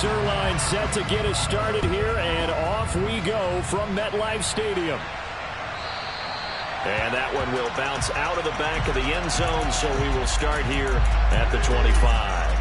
Zuerlein set to get us started here, and off we go from MetLife Stadium. And that one will bounce out of the back of the end zone, so we will start here at the 25.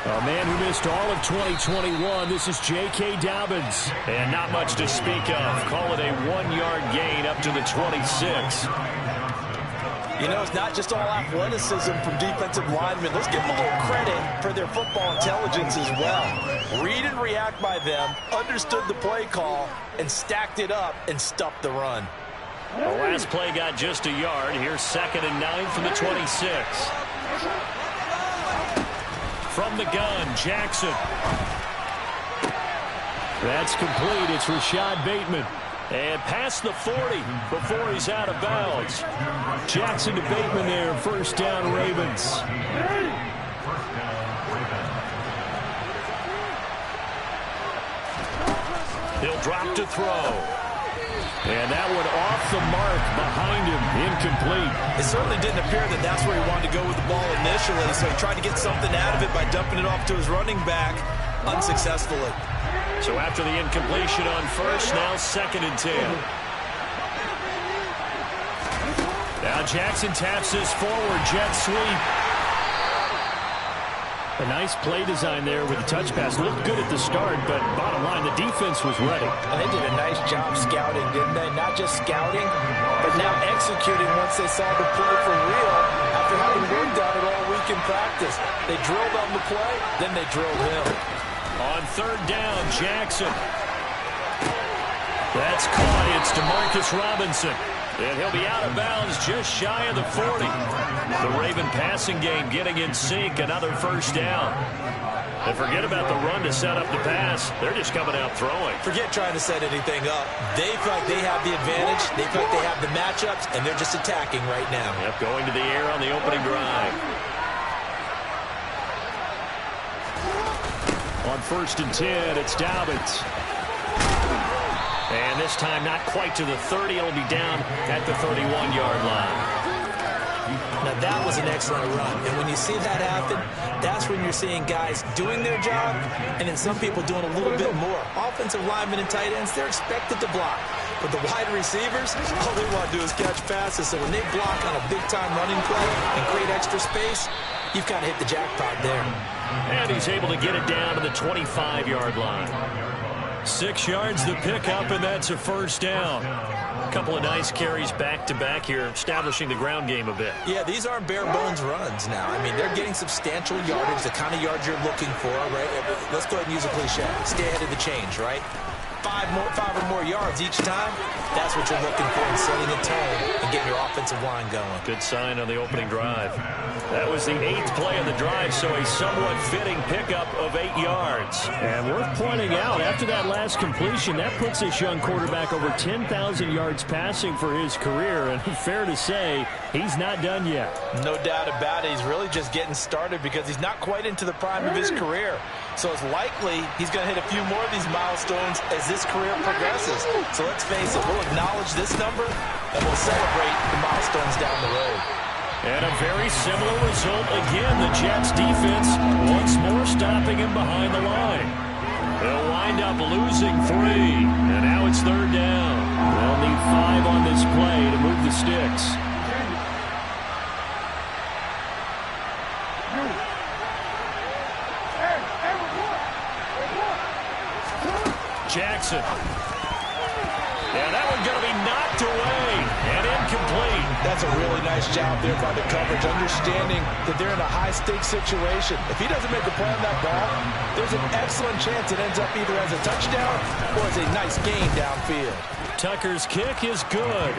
A man who missed all of 2021, this is J.K. Dobbins. And not much to speak of. Call it a 1-yard gain up to the 26. You know, it's not just all athleticism from defensive linemen. Let's give them a little credit for their football intelligence as well. Read and react by them, understood the play call, and stacked it up and stuffed the run. The last play got just a yard. Here's 2nd and 9 from the 26. From the gun, Jackson. That's complete. It's Rashad Bateman. And past the 40 before he's out of bounds. Jackson to Bateman there. First down, Ravens. He'll drop to throw. And that one off the mark behind him. Incomplete. It certainly didn't appear that that's where he wanted to go with the ball initially, so he tried to get something out of it by dumping it off to his running back unsuccessfully. So after the incompletion on first, now 2nd and 10. Now Jackson taps this forward, jet sweep. A nice play design there with the touch pass. Looked good at the start, but bottom line, the defense was ready. And they did a nice job scouting, didn't they? Not just scouting, but now executing once they saw the play for real after having worked on it all week in practice. They drilled on the play, then they drilled him. On 3rd down, Jackson. That's caught. It's DeMarcus Robinson. And he'll be out of bounds just shy of the 40. The Raven passing game getting in sync. Another first down. And forget about the run to set up the pass. They're just coming out throwing. Forget trying to set anything up. They feel like they have the advantage. They feel like they have the matchups, and they're just attacking right now. Yep, going to the air on the opening drive. On 1st and 10, it's Dobbins. And this time not quite to the 30. It'll be down at the 31-yard line. Now that was an excellent run. And when you see that happen, that's when you're seeing guys doing their job and then some people doing a little bit more. Offensive linemen and tight ends, they're expected to block. But the wide receivers, all they want to do is catch passes. So when they block on a big-time running play and create extra space, you've kind of hit the jackpot there. And he's able to get it down to the 25-yard line. 6 yards the pickup, and that's a first down. A couple of nice carries back-to-back here, establishing the ground game a bit. Yeah, these aren't bare-bones runs now. I mean, they're getting substantial yardage, the kind of yards you're looking for, right? Let's go ahead and use a cliche. Stay ahead of the change, right? 5 or more yards each time, that's what you're looking for in setting a tone and getting your offensive line going. Good sign on the opening drive. That was the 8th play of the drive, so a somewhat fitting pickup of 8 yards. And worth pointing out, after that last completion, that puts this young quarterback over 10,000 yards passing for his career. And fair to say, he's not done yet. No doubt about it. He's really just getting started because he's not quite into the prime of his career. So it's likely he's going to hit a few more of these milestones as this career progresses. So let's face it, we'll acknowledge this number and we'll celebrate the milestones down the road. And a very similar result again. The Jets defense once more stopping him behind the line. They'll wind up losing 3. And now it's 3rd down. They'll need 5 on this play to move the sticks. Jackson. Yeah, that one's going to be knocked away and incomplete. That's a really nice job there by the coverage, understanding that they're in a high-stakes situation. If he doesn't make a play on that ball, there's an excellent chance it ends up either as a touchdown or as a nice gain downfield. Tucker's kick is good.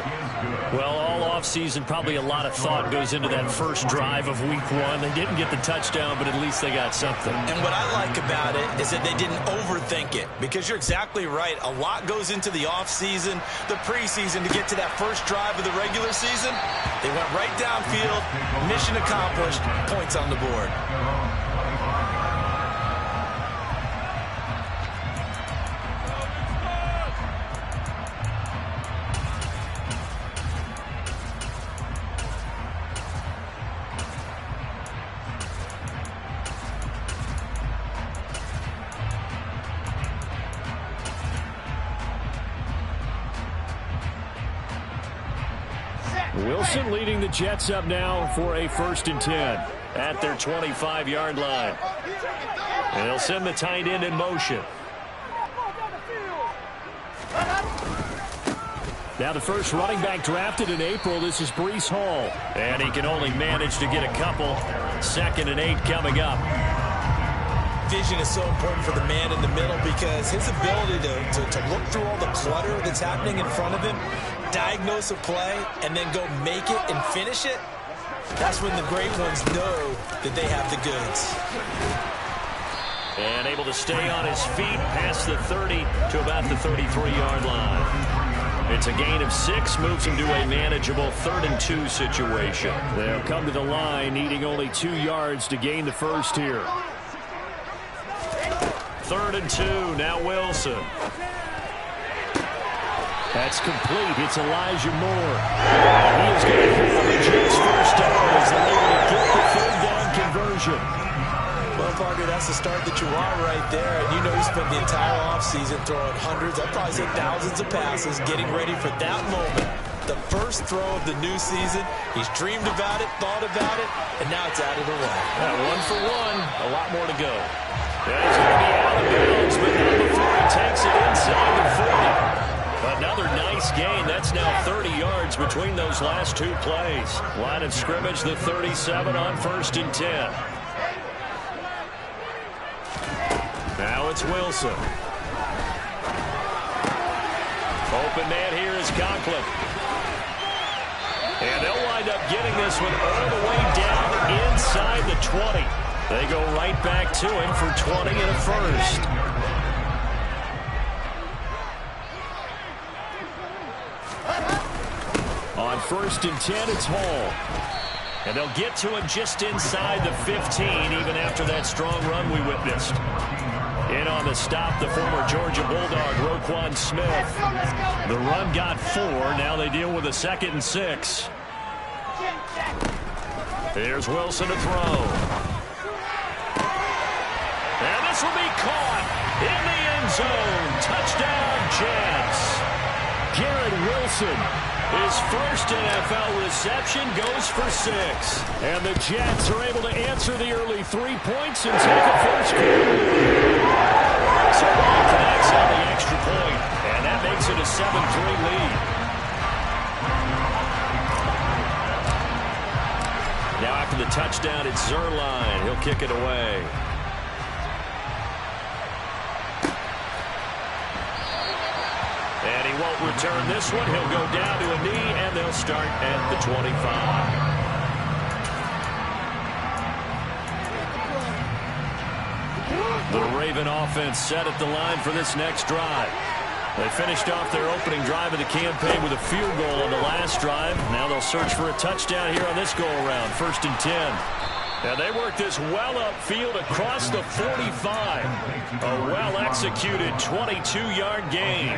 Well, all offseason, probably a lot of thought goes into that first drive of week one. They didn't get the touchdown, but at least they got something. And what I like about it is that they didn't overthink it, because you're exactly right. A lot goes into the offseason, the preseason, to get to that first drive of the regular season. They went right downfield, mission accomplished, points on the board. Wilson leading the Jets up now for a 1st and 10 at their 25-yard line. And they'll send the tight end in motion. Now the first running back drafted in April, this is Breece Hall. And he can only manage to get a couple. 2nd and 8 coming up. Vision is so important for the man in the middle, because his ability to look through all the clutter that's happening in front of him, diagnose a play, and then go make it and finish it, that's when the great ones know that they have the goods. And able to stay on his feet past the 30 to about the 33-yard line. It's a gain of 6, moves him to a manageable 3rd and 2 situation. They'll come to the line needing only 2 yards to gain the first here. 3rd and 2, now Wilson. That's complete. It's Elijah Moore. He is going to hit the Jets' first down as they're able to get the 3rd down conversion. Well, Parker, that's the start that you want right there. And you know he spent the entire offseason throwing hundreds, I'd probably say thousands of passes, getting ready for that moment. The first throw of the new season. He's dreamed about it, thought about it, and now it's out of the way. Yeah, 1 for 1. A lot more to go. Yeah, he's going to be out of bounds, but not before he takes it inside the 40. Another nice gain. That's now 30 yards between those last 2 plays. Line of scrimmage, the 37 on 1st and 10. Now it's Wilson. Open man here is Conklin. And they'll wind up getting this one all the way down inside the 20. They go right back to him for 20 and a first. On 1st and 10, it's Hall. And they'll get to him just inside the 15, even after that strong run we witnessed. In on the stop, the former Georgia Bulldog, Roquan Smith. The run got 4. Now they deal with a 2nd and 6. Here's Wilson to throw. And this will be caught in the end zone. Touchdown, Jets. Garrett Wilson, his first NFL reception, goes for 6. And the Jets are able to answer the early 3 points and take a first quarter. So Ball connects on the extra point, and that makes it a 7-3 lead. Now after the touchdown, it's Zuerlein. He'll kick it away. And he won't return this one. He'll go down to a knee, and they'll start at the 25. The Raven offense set at the line for this next drive. They finished off their opening drive of the campaign with a field goal on the last drive. Now they'll search for a touchdown here on this go-around. 1st and 10. And they work this well upfield across the 45. A well-executed 22-yard gain.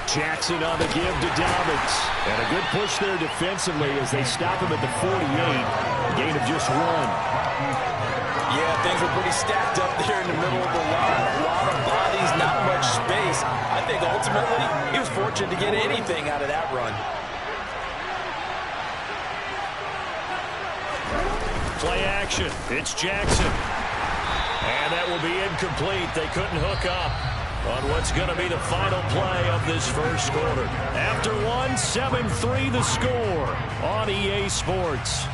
Jackson on the give to Dobbins. And a good push there defensively as they stop him at the 48. A gain of just 1. Yeah, things were pretty stacked up there in the middle of the line. A lot of bodies, not much space. I think ultimately he was fortunate to get anything out of that run. Play action. It's Jackson. And that will be incomplete. They couldn't hook up on what's going to be the final play of this first quarter. After 1, 7-3 the score on EA Sports.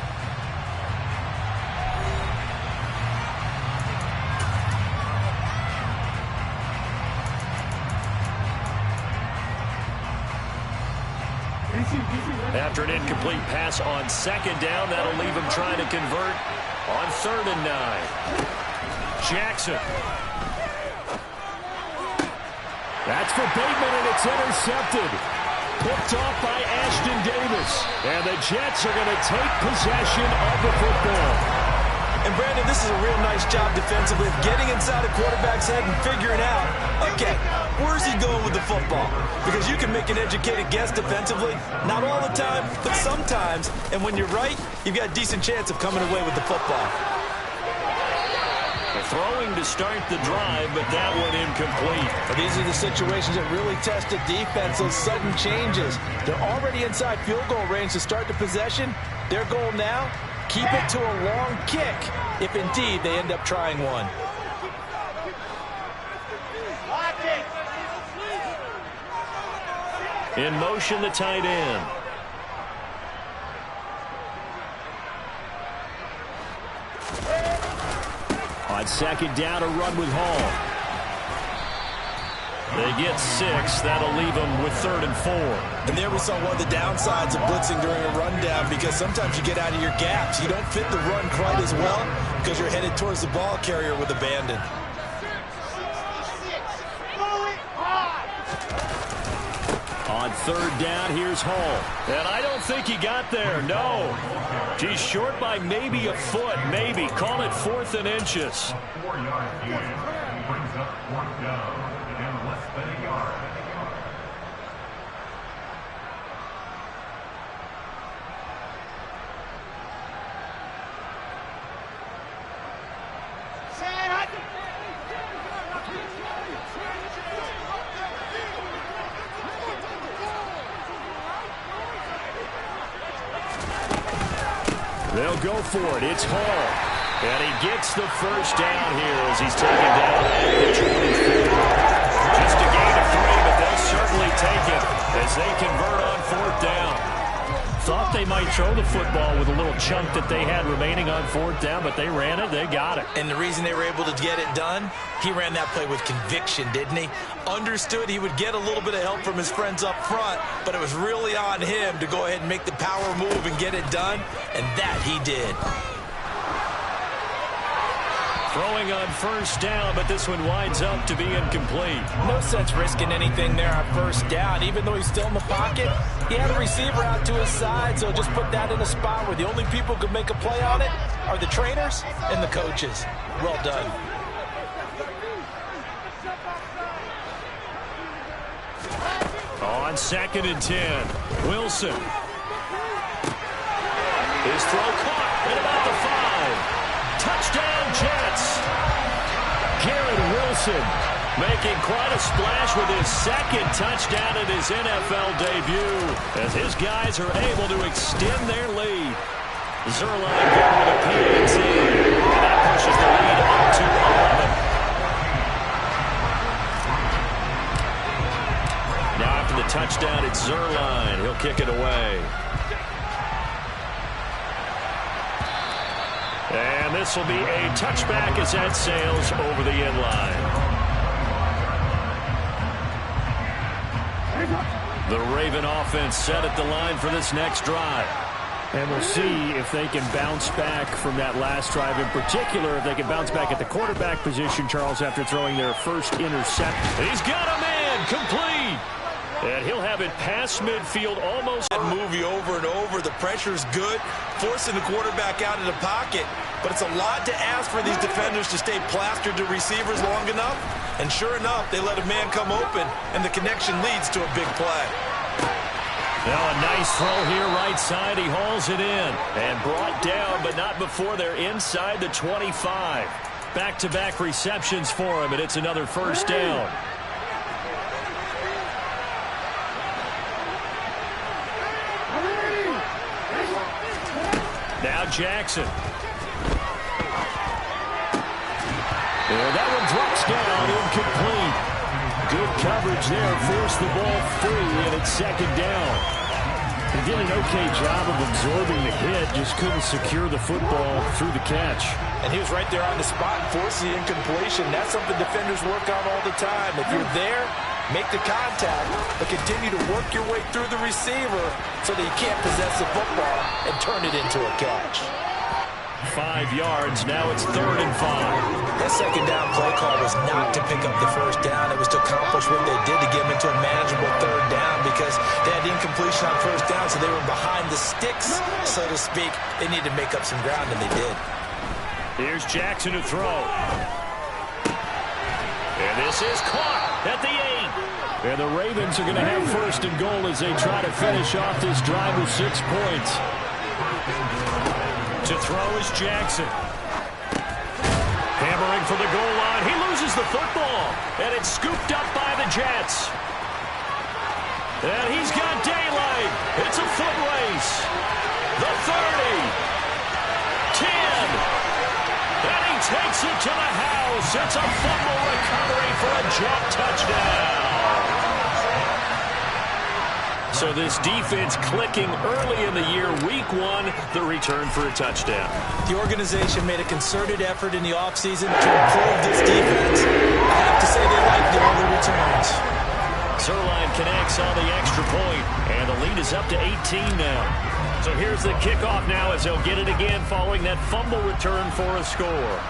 After an incomplete pass on second down, that'll leave him trying to convert on 3rd and 9. Jackson. That's for Bateman, and it's intercepted. Picked off by Ashton Davis. And the Jets are going to take possession of the football. And Brandon, this is a real nice job defensively of getting inside a quarterback's head and figuring out, okay, where's he going with the football? Because you can make an educated guess defensively. Not all the time, but sometimes. And when you're right, you've got a decent chance of coming away with the football. Throwing to start the drive, but that one incomplete. But these are the situations that really test the defense, those sudden changes. They're already inside field goal range to start the possession. Their goal now, keep it to a long kick, if indeed they end up trying one. In motion, the tight end. On second down, a run with Hall. They get 6. That'll leave them with 3rd and 4. And there we saw one of the downsides of blitzing during a rundown, because sometimes you get out of your gaps. You don't fit the run quite as well because you're headed towards the ball carrier with abandon. On 3rd down, here's Hall. And I don't think he got there, no. He's short by maybe a foot, maybe. Call it 4th and inches. 4-yard gain. Brings up 4th down and less than a yard. They'll go for it. It's Hall. And he gets the first down here as he's taken down at the 24. Just a gain of 3, but they'll certainly take it as they convert on 4th down. Thought they might throw the football with a little chunk that they had remaining on 4th down, but they ran it. They got it. And the reason they were able to get it done, he ran that play with conviction, didn't he? Understood he would get a little bit of help from his friends up front, but it was really on him to go ahead and make the power move and get it done, and that he did. Throwing on 1st down, but this one winds up to be incomplete. No sense risking anything there on 1st down. Even though he's still in the pocket, he had a receiver out to his side, so just put that in a spot where the only people who can make a play on it are the trainers and the coaches. Well done. On 2nd and 10, Wilson. His throw caught at about the 5. Touchdown, Jets. Garrett Wilson making quite a splash with his 2nd touchdown in his NFL debut as his guys are able to extend their lead. Zuerlein going with a PAT, and that pushes the lead up to 11. Now after the touchdown, it's Zuerlein. He'll kick it away. And this will be a touchback as that sails over the end line. The Raven offense set at the line for this next drive. And we'll see if they can bounce back from that last drive. In particular, if they can bounce back at the quarterback position, Charles, after throwing their first interception. He's got a man complete. And he'll have it past midfield almost. That movie over and over. The pressure's good, forcing the quarterback out of the pocket. But it's a lot to ask for these defenders to stay plastered to receivers long enough. And sure enough, they let a man come open, and the connection leads to a big play. Now a nice throw here right side. He hauls it in and brought down, but not before they're inside the 25. Back-to-back receptions for him, and it's another 1st down. Now Jackson. And that one drops down, incomplete. Good coverage there, forced the ball free, and it's 2nd down. He did an okay job of absorbing the hit, just couldn't secure the football through the catch. And he was right there on the spot and forced the incompletion. That's something defenders work on all the time. If you're there, Make the contact, but continue to work your way through the receiver so that you can't possess the football and turn it into a catch. 5 yards. Now it's 3rd and 5. That second down play call was not to pick up the first down. It was to accomplish what they did to get them into a manageable 3rd down because they had incompletion on first down, so they were behind the sticks, so to speak. They needed to make up some ground, and they did. Here's Jackson to throw. And this is caught at the 8. And the Ravens are going to have 1st and goal as they try to finish off this drive with 6 points. To throw is Jackson. Hammering for the goal line. He loses the football. And it's scooped up by the Jets. And he's got daylight. It's a foot race. The 30. 10. And he takes it to the house. It's a fumble recovery for a Jet touchdown. So this defense clicking early in the year, week 1, the return for a touchdown. The organization made a concerted effort in the offseason to improve this defense. I have to say they like the early returns. Zuerlein connects on the extra point, and the lead is up to 18 now. So here's the kickoff now as he'll get it again following that fumble return for a score.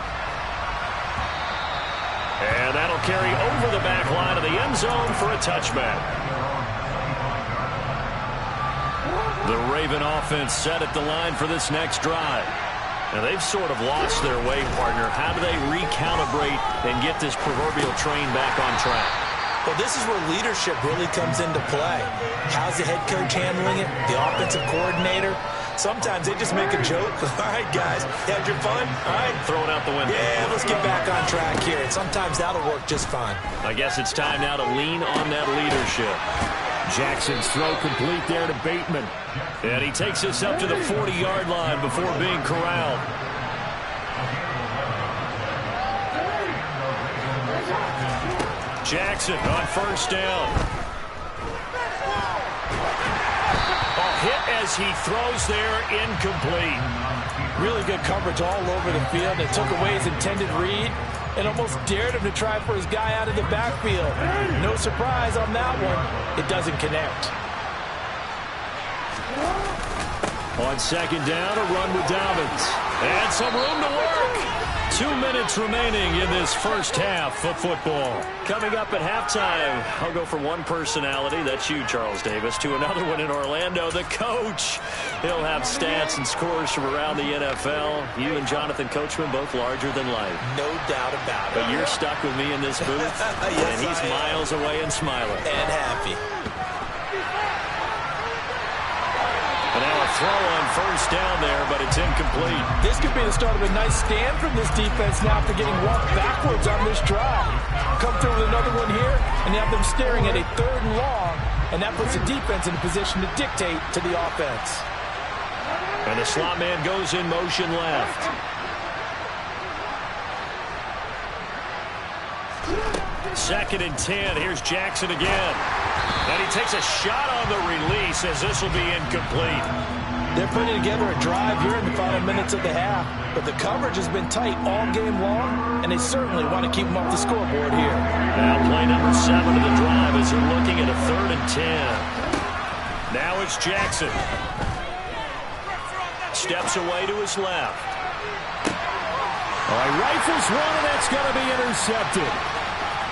And that'll carry over the back line of the end zone for a touchback. The Raven offense set at the line for this next drive. Now they've sort of lost their way, partner. How do they recalibrate and get this proverbial train back on track? Well, this is where leadership really comes into play. How's the head coach handling it? The offensive coordinator? Sometimes they just make a joke. All right, guys, you had your fun? All right. Throw it out the window. Yeah, let's get back on track here. And sometimes that'll work just fine. I guess it's time now to lean on that leadership. Jackson's throw complete there to Bateman. And he takes us up to the 40-yard line before being corralled. Jackson on 1st down. A hit as he throws there, incomplete. Really good coverage all over the field. It took away his intended read and almost dared him to try for his guy out of the backfield. No surprise on that one. It doesn't connect. On 2nd down, a run with Dobbins. And some room to work. 2 minutes remaining in this first half of football. Coming up at halftime, I'll go from one personality, that's you, Charles Davis, to another one in Orlando, the coach. He'll have stats and scores from around the NFL. You and Jonathan Coachman, both larger than life. No doubt about it. But you're stuck with me in this booth, Yes, and he's miles away and smiling. And happy. And now a throw on 1st down there, but it's incomplete. This could be the start of a nice stand from this defense now after getting walked backwards on this drive. Come through with another one here, and you have them staring at a 3rd and long, and that puts the defense in a position to dictate to the offense. And the slot man goes in motion left. Second and 10. Here's Jackson again. And he takes a shot on the release as this will be incomplete. They're putting together a drive here in the final minutes of the half, but the coverage has been tight all game long, and they certainly want to keep them off the scoreboard here. Now play number 7 of the drive as they're looking at a 3rd and 10. Now it's Jackson. Steps away to his left. All right, rifles one, and that's going to be intercepted.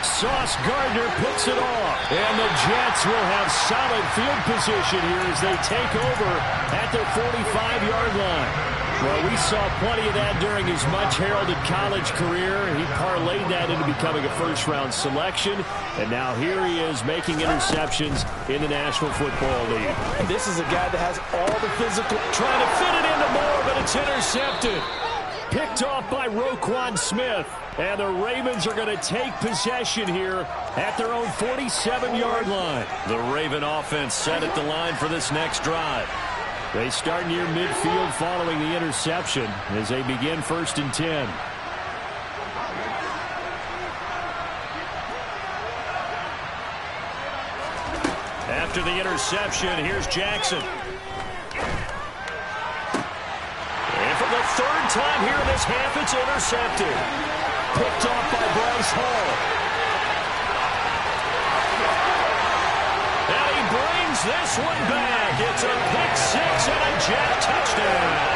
Sauce Gardner picks it off. And the Jets will have solid field position here as they take over at their 45-yard line. Well, we saw plenty of that during his much-heralded college career. He parlayed that into becoming a first-round selection. And now here he is making interceptions in the National Football League. And this is a guy that has all the physical. Trying to fit it into Moore, but it's intercepted. Picked off by Roquan Smith. And the Ravens are going to take possession here at their own 47-yard line. The Raven offense set at the line for this next drive. They start near midfield following the interception as they begin 1st and 10. After the interception, here's Jackson. And for the 3rd time here in this half, it's intercepted. Picked off by Bryce Hall. this one back. It's a pick six and a Jet touchdown.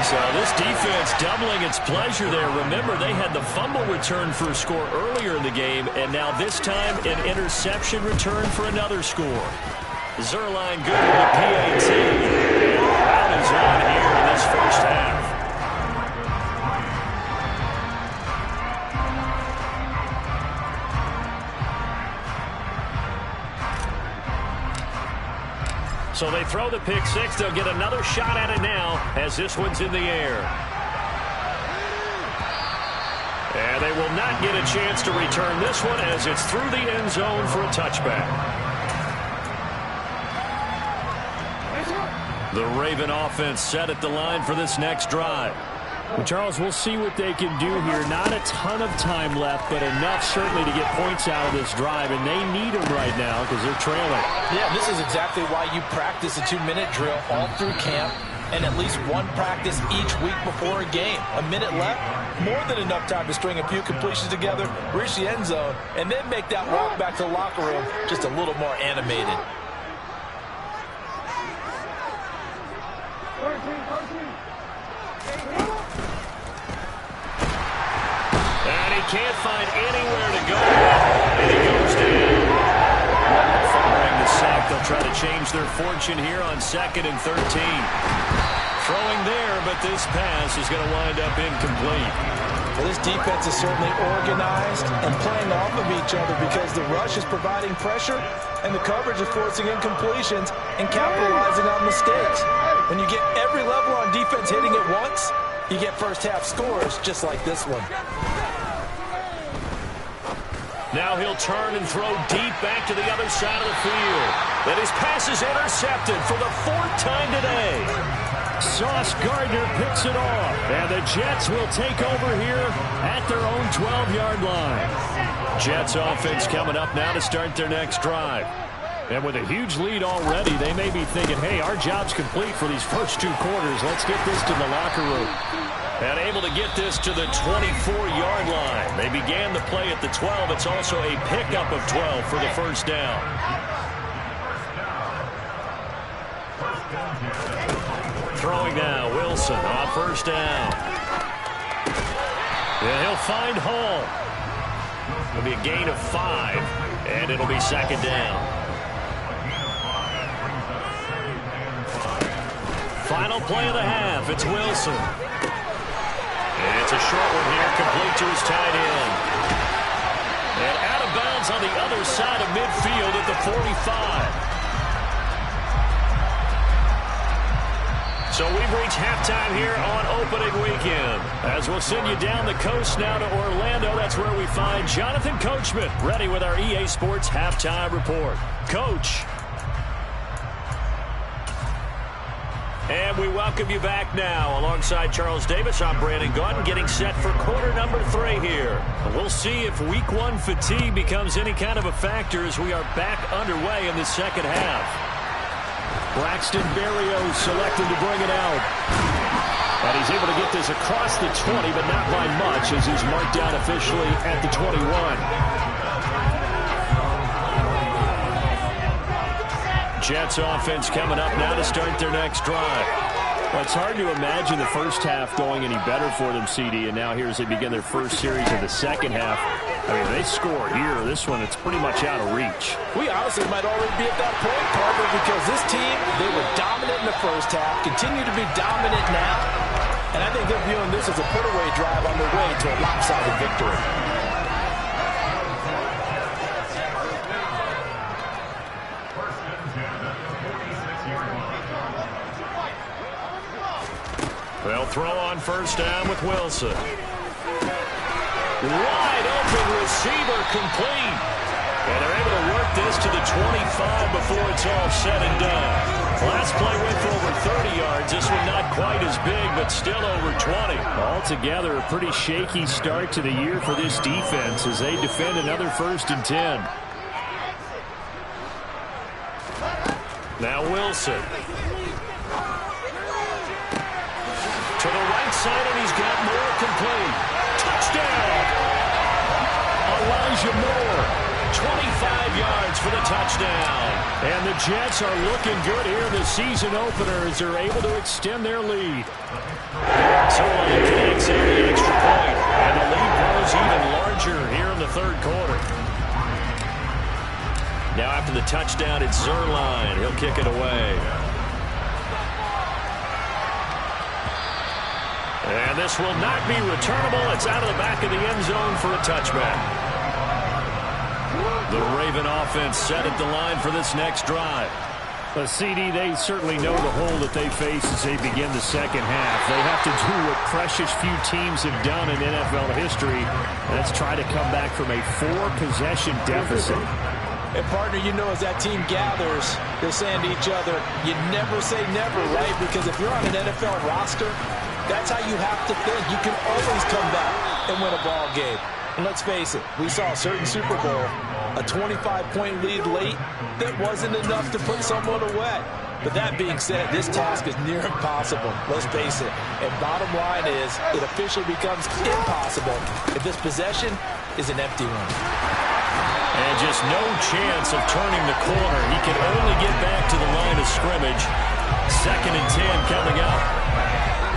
So this defense doubling its pleasure there. Remember, they had the fumble return for a score earlier in the game, and now this time an interception return for another score. Zuerlein good with the PAT. Crowd is on here in this first half. So they throw the pick six. They'll get another shot at it now as this one's in the air. And they will not get a chance to return this one as it's through the end zone for a touchback. The Raven offense set at the line for this next drive. Well, Charles, we'll see what they can do here. Not a ton of time left, but enough certainly to get points out of this drive, and they need them right now because they're trailing. Yeah, this is exactly why you practice a 2-minute drill all through camp and at least one practice each week before a game. A minute left, more than enough time to string a few completions together, reach the end zone, and then make that walk back to the locker room just a little more animated. And he can't find anywhere to go. And he goes down. Following the sack, they'll try to change their fortune here on 2nd and 13. Throwing there, but this pass is going to wind up incomplete. Well, this defense is certainly organized and playing off of each other because the rush is providing pressure and the coverage is forcing incompletions and capitalizing on mistakes. When you get every level on defense hitting it once, you get first-half scores just like this one. Now he'll turn and throw deep back to the other side of the field. And his pass is intercepted for the 4th time today. Sauce Gardner picks it off, and the Jets will take over here at their own 12-yard line. Jets offense coming up now to start their next drive. And with a huge lead already, they may be thinking, hey, our job's complete for these first 2 quarters. Let's get this to the locker room. And able to get this to the 24-yard line. They began the play at the 12. It's also a pickup of 12 for the first down. Throwing now, Wilson on first down. And he'll find Hall. It'll be a gain of 5, and it'll be 2nd down. Final play of the half, it's Wilson. And it's a short one here, complete to his tight end. And out of bounds on the other side of midfield at the 45. So we've reached halftime here on opening weekend. As we'll send you down the coast now to Orlando, that's where we find Jonathan Coachman, ready with our EA Sports Halftime Report. Coach. And we welcome you back now. Alongside Charles Davis, I'm Brandon Gaudin, getting set for quarter number 3 here. We'll see if week 1 fatigue becomes any kind of a factor as we are back underway in the second half. Braxton Berrios selected to bring it out. And he's able to get this across the 20, but not by much as he's marked down officially at the 21. Jets offense coming up now to start their next drive. Well, it's hard to imagine the first half going any better for them, CD, and now here as they begin their first series of the second half. I mean, they score here. This one, it's pretty much out of reach. We honestly might already be at that point, Carver, because this team, they were dominant in the first half, continue to be dominant now, and I think they're viewing this as a put-away drive on their way to a lopsided victory. They'll throw on first down with Wilson. Wide open receiver complete. And they're able to work this to the 25 before it's all said and done. Last play went for over 30 yards. This one not quite as big, but still over 20. Altogether, a pretty shaky start to the year for this defense as they defend another 1st and 10. Now Wilson. To the right side, and he's got more complete. Touchdown! Elijah Moore, 25 yards for the touchdown. And the Jets are looking good here in the season opener as they're able to extend their lead. Zerline connects on the extra point, and the lead grows even larger here in the third quarter. Now after the touchdown, it's Zerline. He'll kick it away. And this will not be returnable. It's out of the back of the end zone for a touchback. The Raven offense set at the line for this next drive. CD, they certainly know the hole that they face as they begin the second half. They have to do what precious few teams have done in NFL history. That's try to come back from a 4-possession deficit. And, partner, you know as that team gathers, they're saying to each other, you never say never, right? Because if you're on an NFL roster, that's how you have to think. You can always come back and win a ball game. And let's face it, we saw a certain Super Bowl, a 25-point lead late that wasn't enough to put someone away. But that being said, this task is near impossible. Let's face it. And bottom line is, it officially becomes impossible if this possession is an empty one. And just no chance of turning the corner. He can only get back to the line of scrimmage. 2nd and 10 coming up.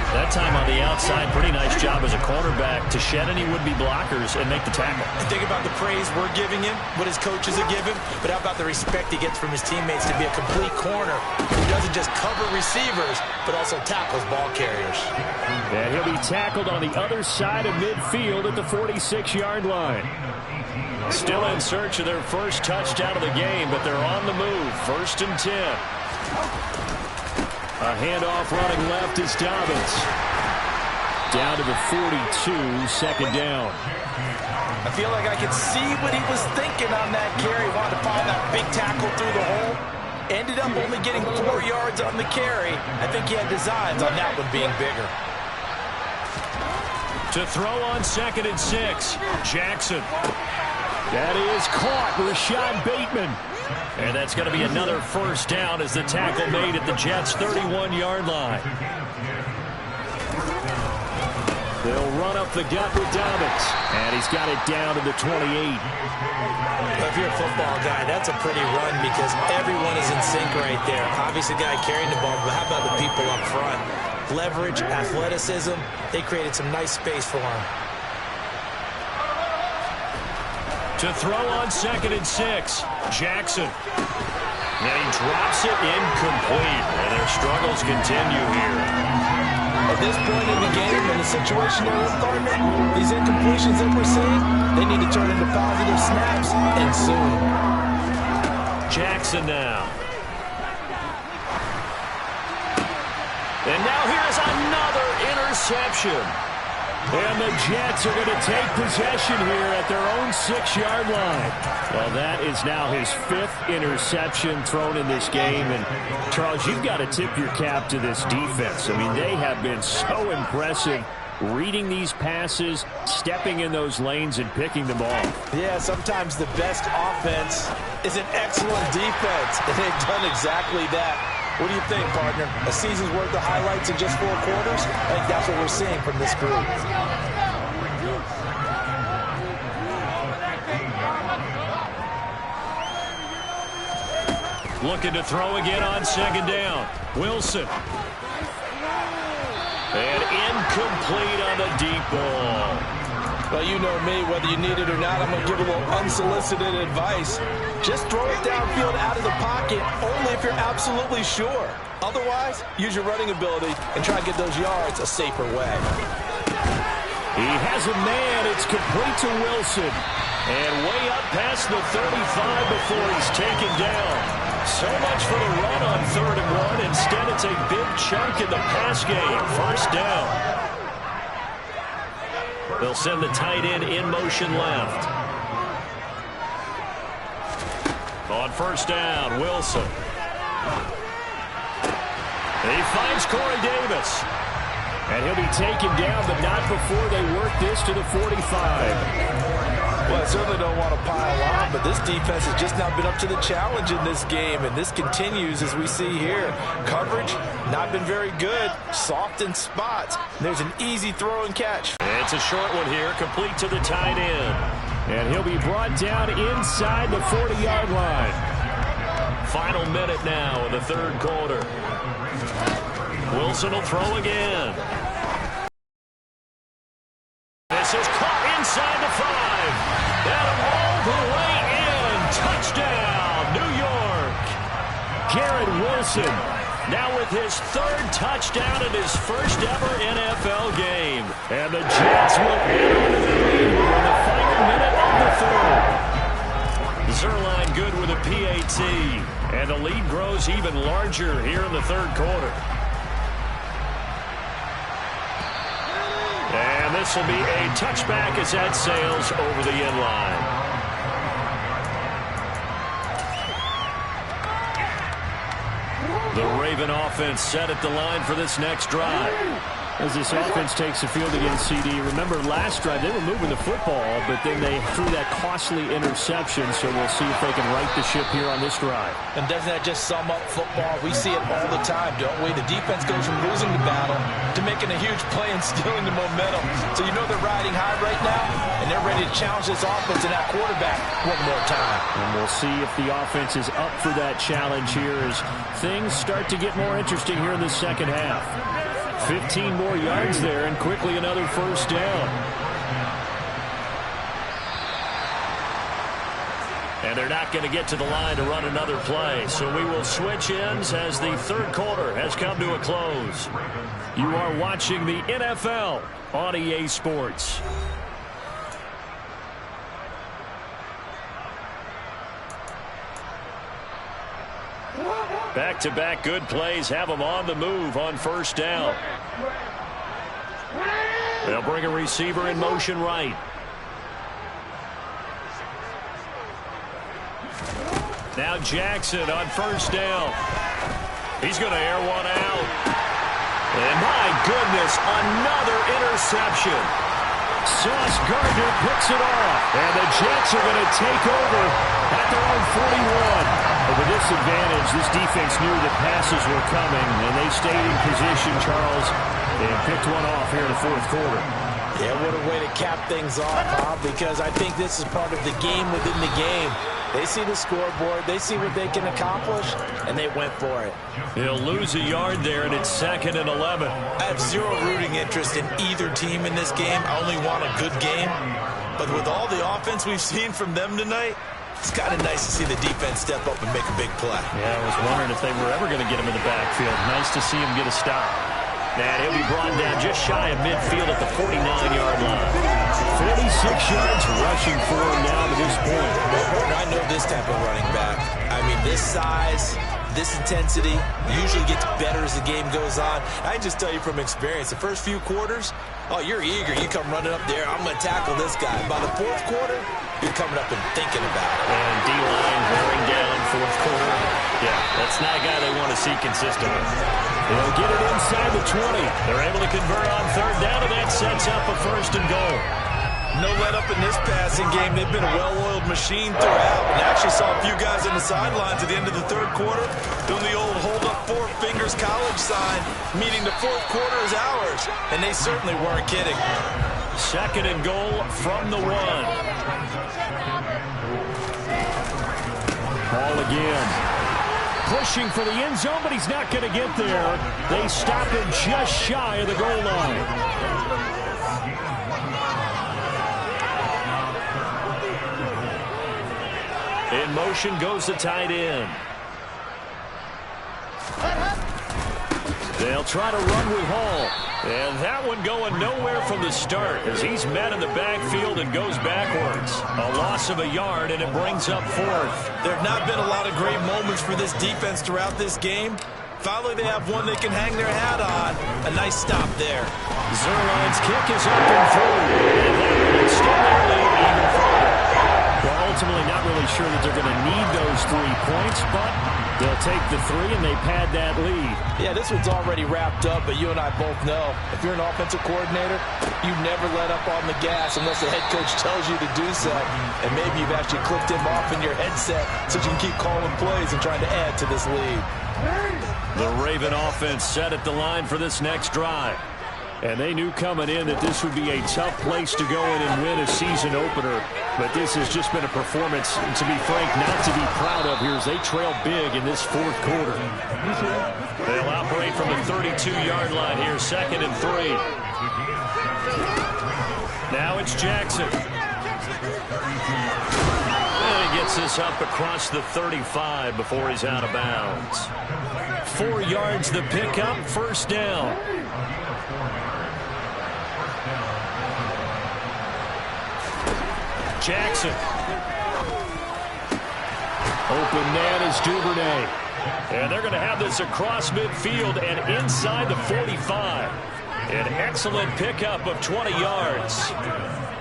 That time on the outside, pretty nice job as a cornerback to shed any would-be blockers and make the tackle. Think about the praise we're giving him, what his coaches are giving, but how about the respect he gets from his teammates to be a complete corner who doesn't just cover receivers, but also tackles ball carriers. And he'll be tackled on the other side of midfield at the 46-yard line. Still in search of their first touchdown of the game, but they're on the move. 1st and 10. A handoff running left is Dobbins. Down to the 42, 2nd down. I feel like I could see what he was thinking on that carry. Wanted to find that big tackle through the hole. Ended up only getting 4 yards on the carry. I think he had designs on that one being bigger. To throw on 2nd and 6, Jackson. That is caught, Rashad Bateman. And that's going to be another first down as the tackle made at the Jets' 31-yard line. They'll run up the gut with Dobbins. And he's got it down to the 28. If you're a football guy, that's a pretty run because everyone is in sync right there. Obviously, the guy carrying the ball, but how about the people up front? Leverage, athleticism, they created some nice space for him. To throw on 2nd and 6, Jackson. And he drops it incomplete. And their struggles continue here. At this point in the game, in the situation they're in, partner, these incompletions that we're seeing, they need to turn into positive snaps, and soon. Jackson now. And now here's another interception. And the Jets are going to take possession here at their own 6-yard line. Well, that is now his 5th interception thrown in this game. And, Charles, you've got to tip your cap to this defense. I mean, they have been so impressive reading these passes, stepping in those lanes, and picking them off. Yeah, sometimes the best offense is an excellent defense, and they've done exactly that. What do you think, partner? A season's worth of highlights in just 4 quarters? I think that's what we're seeing from this group. Looking to throw again on 2nd down. Wilson. And incomplete on the deep ball. Well, you know me, whether you need it or not, I'm going to give a little unsolicited advice. Just throw it downfield out of the pocket, only if you're absolutely sure. Otherwise, use your running ability and try to get those yards a safer way. He has a man. It's complete to Wilson. And way up past the 35 before he's taken down. So much for the run on 3rd and 1. Instead, it's a big chunk in the pass game. 1st down. They'll send the tight end in motion left. On 1st down, Wilson. He finds Corey Davis. And he'll be taken down, but not before they work this to the 45. Well, I certainly don't want to pile on, but this defense has just not been up to the challenge in this game, and this continues as we see here. Coverage, not been very good, soft in spots. There's an easy throw and catch. It's a short one here, complete to the tight end. And he'll be brought down inside the 40-yard line. Final minute now in the third quarter. Wilson will throw again. This is caught inside the 5. And all the way in. Touchdown, New York. Garrett Wilson now with his third touchdown in his first ever NFL game. And the Jets will enter the lead in the final minute of the third. Zuerlein good with a PAT. And the lead grows even larger here in the third quarter. And this will be a touchback as that sails over the end line. The Raven offense set at the line for this next drive. As this offense takes the field against CD, remember last drive they were moving the football, but then they threw that costly interception, so we'll see if they can right the ship here on this drive. And doesn't that just sum up football? We see it all the time, don't we? The defense goes from losing the battle to making a huge play and stealing the momentum. So you know they're riding high right now, and they're ready to challenge this offense and that quarterback one more time. And we'll see if the offense is up for that challenge here as things start to get more interesting here in the second half. 15 more yards there, and quickly another first down. And they're not going to get to the line to run another play. So we will switch ends as the third quarter has come to a close. You are watching the NFL on EA Sports. Back-to-back good plays have them on the move on first down. They'll bring a receiver in motion right. Now Jackson on first down. He's going to air one out. And my goodness, another interception. Sauce Gardner picks it off. And the Jets are going to take over at their own 41. With this advantage, this defense knew that passes were coming, and they stayed in position, Charles, and picked one off here in the fourth quarter. Yeah, what a way to cap things off, Bob, because I think this is part of the game within the game. They see the scoreboard, they see what they can accomplish, and they went for it. He'll lose a yard there, and it's 2nd and 11. I have zero rooting interest in either team in this game. I only want a good game. But with all the offense we've seen from them tonight, it's kind of nice to see the defense step up and make a big play. Yeah, I was wondering if they were ever going to get him in the backfield. Nice to see him get a stop. And he'll be brought down just shy of midfield at the 49-yard line. 46 yards rushing for him now to this point. I know this type of running back. I mean, this size, this intensity usually gets better as the game goes on. I can just tell you from experience, the first few quarters, oh, you're eager. You come running up there, I'm going to tackle this guy. By the fourth quarter, you're coming up and thinking about it. And D-line wearing down fourth quarter. Yeah, that's not a guy they want to see consistently. They'll get it inside the 20. They're able to convert on third down, and that sets up a 1st and goal. No let up in this passing game. They've been a well-oiled machine throughout. And actually saw a few guys on the sidelines at the end of the third quarter doing the old hold up 4 fingers college sign, meaning the fourth quarter is ours. And they certainly weren't kidding. 2nd and goal from the 1. Ball again. Pushing for the end zone, but he's not going to get there. They stop him just shy of the goal line. In motion goes the tight end. They'll try to run with Hall. And that one going nowhere from the start as he's met in the backfield and goes backwards. A loss of a yard, and it brings up 4th. There have not been a lot of great moments for this defense throughout this game. Finally, they have one they can hang their hat on. A nice stop there. Zuerlein's kick is up and through. And that will extend their lead even further. Well, ultimately not really sure that they're going to need those 3 points, but they'll take the 3 and they pad that lead. Yeah, this one's already wrapped up, but you and I both know if you're an offensive coordinator, you never let up on the gas unless the head coach tells you to do so. And maybe you've actually clicked him off in your headset so you can keep calling plays and trying to add to this lead. The Raven offense set at the line for this next drive. And they knew coming in that this would be a tough place to go in and win a season opener. But this has just been a performance, to be frank, not to be proud of here as they trail big in this fourth quarter. They'll operate from the 32-yard line here, 2nd and 3. Now it's Jackson. And he gets this up across the 35 before he's out of bounds. 4 yards the pickup, 1st down. Jackson. Open man is Duvernay. And they're going to have this across midfield and inside the 45. An excellent pickup of 20 yards.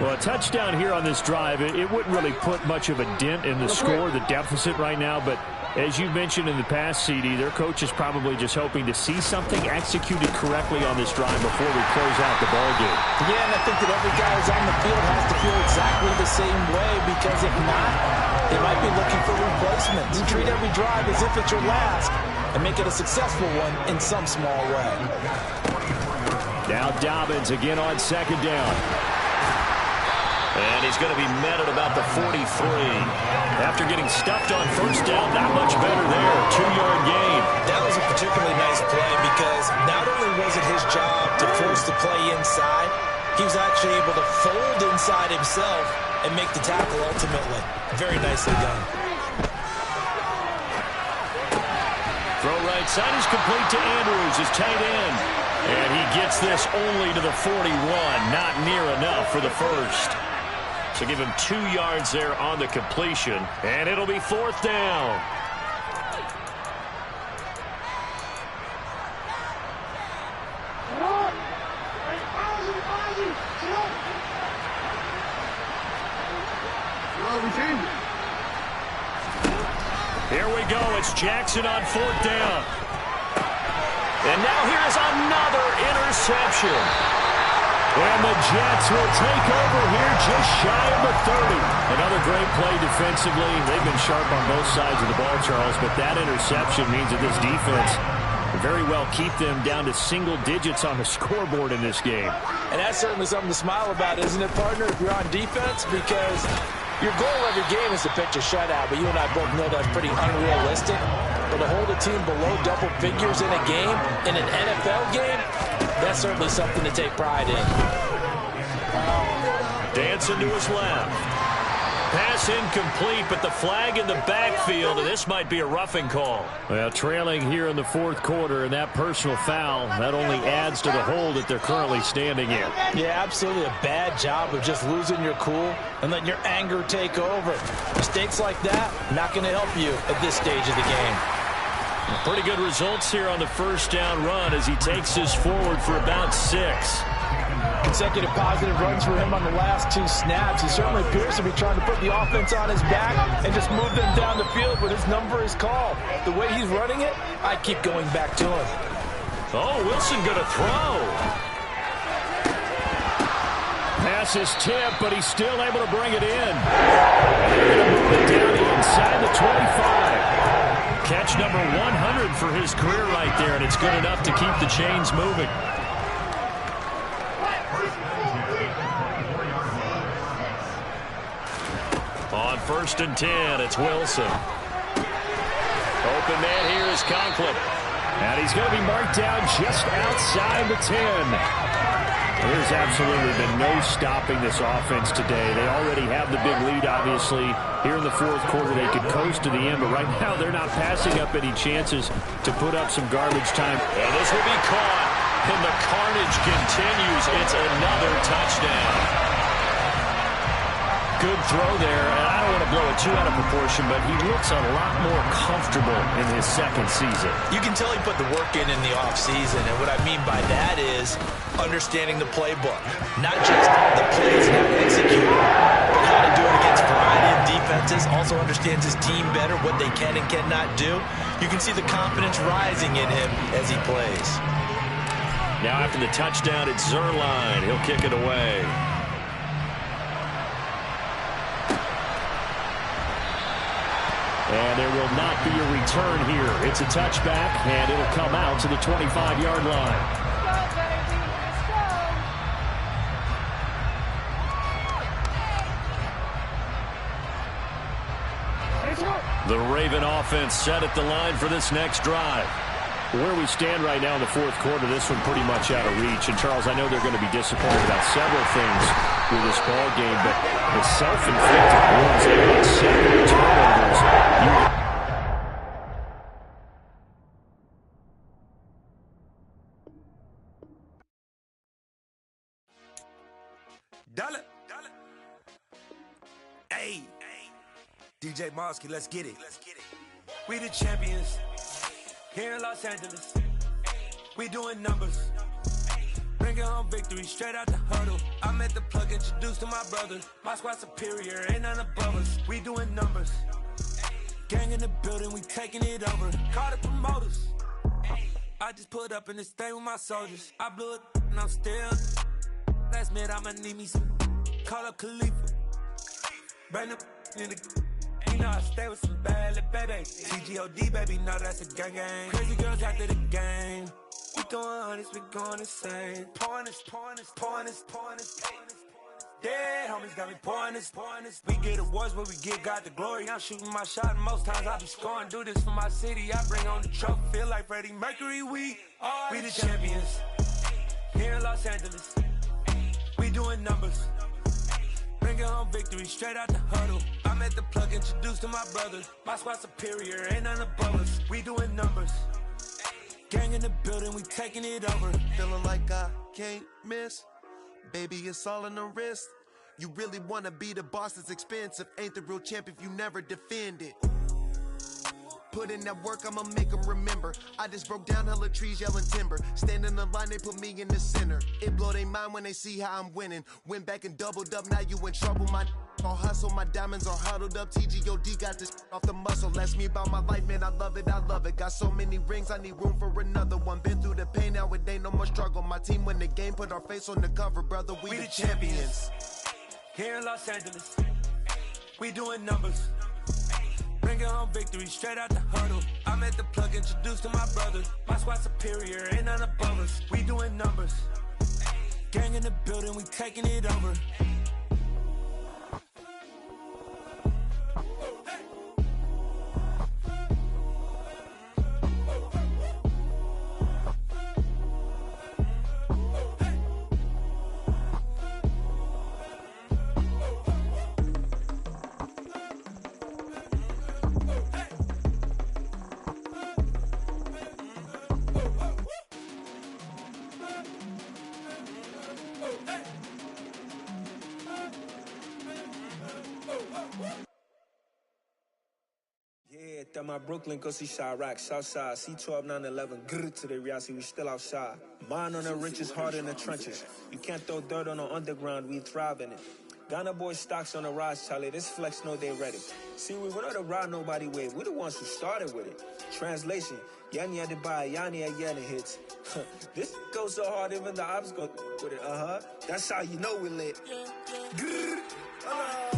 Well, a touchdown here on this drive, it wouldn't really put much of a dent in the score, the deficit right now, but as you mentioned in the past, CD, their coach is probably just hoping to see something executed correctly on this drive before we close out the ballgame. Yeah, and I think that every guy who's on the field has to feel exactly the same way, because if not, they might be looking for replacements. You treat every drive as if it's your last and make it a successful one in some small way. Now Dobbins again on 2nd down. And he's going to be met at about the 43. After getting stuffed on 1st down, not much better there. 2-yard gain. That was a particularly nice play because not only was it his job to force the play inside, he was actually able to fold inside himself and make the tackle ultimately. Very nicely done. Throw right side is complete to Andrews, his tight end. And he gets this only to the 41. Not near enough for the first. So give him 2 yards there on the completion. And it'll be 4th down. Here we go. It's Jackson on 4th down. And now here's another interception. And the Jets will take over here just shy of the 30. Another great play defensively. They've been sharp on both sides of the ball, Charles, but that interception means that this defense very well keep them down to single digits on the scoreboard in this game. And that's certainly something to smile about, isn't it, partner, if you're on defense? Because your goal every game is to pitch a shutout, but you and I both know that's pretty unrealistic. But to hold a team below double figures in a game, in an NFL game, that's certainly something to take pride in. Dancing to his left. Pass incomplete, but the flag in the backfield, and this might be a roughing call. Well, trailing here in the 4th quarter, and that personal foul, that only adds to the hole that they're currently standing in. Yeah, absolutely a bad job of just losing your cool and letting your anger take over. Mistakes like that, not going to help you at this stage of the game. Pretty good results here on the 1st down run as he takes this forward for about 6. Consecutive positive runs for him on the last 2 snaps. He certainly appears to be trying to put the offense on his back and just move them down the field, but his number is called. The way he's running it, I keep going back to him. Oh, Wilson going to throw. Pass is tipped, but he's still able to bring it in. And they're going to move it down inside the 25. Catch number 100 for his career right there, and it's good enough to keep the chains moving. On 1st and 10, it's Wilson. Open man here is Conklin. And he's going to be marked down just outside the 10. There's absolutely been no stopping this offense today. They already have the big lead, obviously. Here in the 4th quarter, they could coast to the end, but right now they're not passing up any chances to put up some garbage time. And this will be caught, and the carnage continues. It's another touchdown. Good throw there, and I don't want to blow it too out of proportion, but he looks a lot more comfortable in his 2nd season. You can tell he put the work in the offseason, and what I mean by that is understanding the playbook. Not just the plays and how to execute it, but how to do it against a variety of defenses. Also understands his team better, what they can and cannot do. You can see the confidence rising in him as he plays. Now after the touchdown, it's Zuerlein. He'll kick it away. And there will not be a return here. It's a touchback, and it'll come out to the 25-yard line. The Raven offense set at the line for this next drive. Where we stand right now in the fourth quarter, this one pretty much out of reach. And, Charles, I know they're going to be disappointed about several things with this ball game, but the self-inflicted wounds, they had 7 turnovers. Dollar. Hey. DJ Mosky, let's get it. We the champions here in Los Angeles. We doing numbers. Bringing home victory straight out the huddle. I met the plug, introduced to my brother. My squad superior, ain't none above us. We doing numbers. Gang in the building, we taking it over. Call the promoters. I just put up in this thing with my soldiers. I blew it and I'm still. Last minute, I'ma need me some. Call up Khalifa. Bring them in the. You know I stay with some bad little baby. TGOD, baby, know that's a gang gang. Crazy girls after the game. We going honest, we going insane. Pouring this. Dead homies got me pouring this. We get awards, but we get God the glory. I'm shooting my shot, and most times I be scoring. Do this for my city, I bring on the trophy. Feel like Freddie Mercury, we the champions. Here in Los Angeles, we doing numbers. Bringing home victory straight out the huddle. I met the plug, introduced to my brother. My squad superior, ain't none above us. We doing numbers. Gang in the building, we taking it over. Feeling like I can't miss. Baby, it's all in the wrist. You really wanna be the boss, it's expensive. Ain't the real champ if you never defend it. Put in that work, I'ma make them remember. I just broke down hella trees, yelling timber. Stand in the line, they put me in the center. It blow their mind when they see how I'm winning. Went back and doubled up, now you in trouble. My all hustle, my diamonds are huddled up. TGOD got this off the muscle. Ask me about my life, man, I love it. Got so many rings, I need room for another one. Been through the pain, now it ain't no more struggle. My team win the game, put our face on the cover, brother. We the champions. Here in Los Angeles, we doing numbers. Bringing home victory straight out the huddle. I met the plug, introduced to my brother. My squad superior, ain't none above us. We doing numbers. Gang in the building, we taking it over. Yeah, that my Brooklyn, go see Chirac, Southside, C12, 911, grrr to the reality, we still outside. Mine on the riches, hard in the trenches. You can't throw dirt on the underground, we thrive in it. Ghana boys stocks on the rise, Charlie, this flex know they ready. See, we not to ride nobody wave, we the ones who started with it. Translation, Yanni had to buy, Yanni had Yanni hits. This goes so hard, even the ops go with it, That's how you know we lit. Grrr.